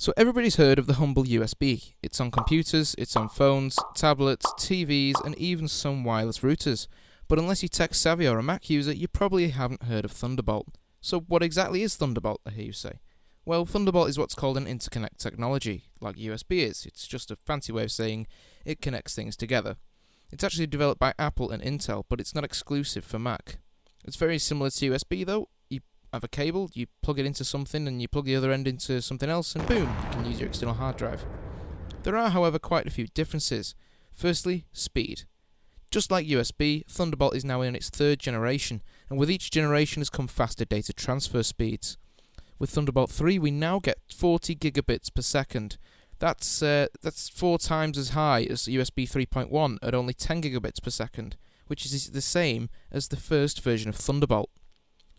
So everybody's heard of the humble USB. It's on computers, it's on phones, tablets, TVs, and even some wireless routers. But unless you're tech savvy or a Mac user, you probably haven't heard of Thunderbolt. So what exactly is Thunderbolt, I hear you say? Well, Thunderbolt is what's called an interconnect technology, like USB is. It's just a fancy way of saying it connects things together. It's actually developed by Apple and Intel, but it's not exclusive for Mac. It's very similar to USB though. You have a cable, you plug it into something, and you plug the other end into something else, and boom, you can use your external hard drive. There are, however, quite a few differences. Firstly, speed. Just like USB, Thunderbolt is now in its third generation, and with each generation has come faster data transfer speeds. With Thunderbolt 3, we now get 40 gigabits per second. That's 4 times as high as USB 3.1 at only 10 gigabits per second, which is the same as the first version of Thunderbolt.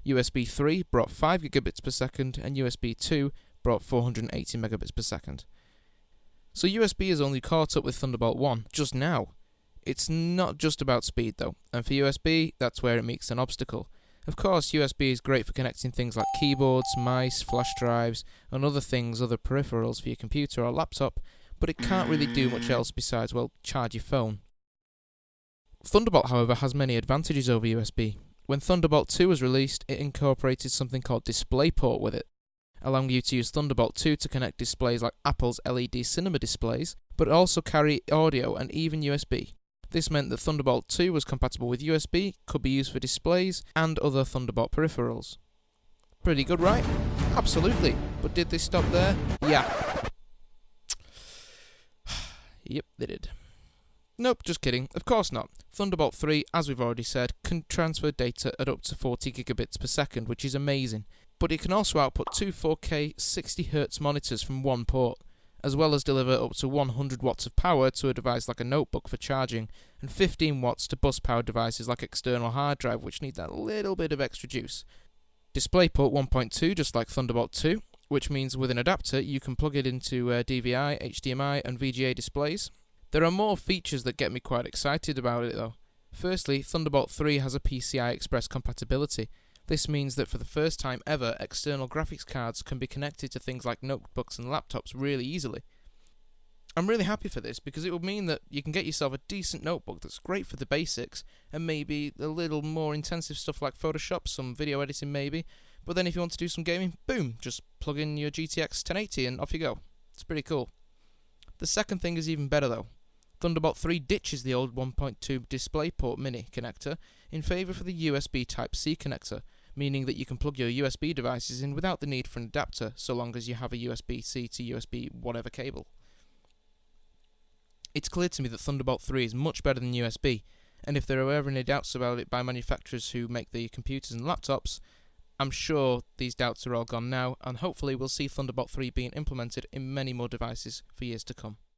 USB 3 brought 5 gigabits per second, and USB 2 brought 480 megabits per second. So USB has only caught up with Thunderbolt 1 just now. It's not just about speed though, and for USB, that's where it meets an obstacle. Of course, USB is great for connecting things like keyboards, mice, flash drives, and other peripherals for your computer or laptop, but it can't really do much else besides, well, charge your phone. Thunderbolt, however, has many advantages over USB. When Thunderbolt 2 was released, it incorporated something called DisplayPort with it, allowing you to use Thunderbolt 2 to connect displays like Apple's LED cinema displays, but also carry audio and even USB. This meant that Thunderbolt 2 was compatible with USB, could be used for displays, and other Thunderbolt peripherals. Pretty good, right? Absolutely. But did they stop there? Yeah. Yep, they did. Nope, just kidding. Of course not. Thunderbolt 3, as we've already said, can transfer data at up to 40 gigabits per second, which is amazing. But it can also output two 4K 60Hz monitors from one port, as well as deliver up to 100 watts of power to a device like a notebook for charging, and 15 watts to bus-powered devices like external hard drive, which need that little bit of extra juice. DisplayPort 1.2, just like Thunderbolt 2, which means with an adapter you can plug it into DVI, HDMI, and VGA displays. There are more features that get me quite excited about it though. Firstly, Thunderbolt 3 has a PCI Express compatibility. This means that for the first time ever, external graphics cards can be connected to things like notebooks and laptops really easily. I'm really happy for this because it will mean that you can get yourself a decent notebook that's great for the basics and maybe a little more intensive stuff like Photoshop, some video editing maybe, but then if you want to do some gaming, boom, just plug in your GTX 1080 and off you go. It's pretty cool. The second thing is even better though. Thunderbolt 3 ditches the old 1.2 DisplayPort Mini connector in favour for the USB Type-C connector, meaning that you can plug your USB devices in without the need for an adapter, so long as you have a USB-C to USB whatever cable. It's clear to me that Thunderbolt 3 is much better than USB, and if there are ever any doubts about it by manufacturers who make the computers and laptops, I'm sure these doubts are all gone now, and hopefully we'll see Thunderbolt 3 being implemented in many more devices for years to come.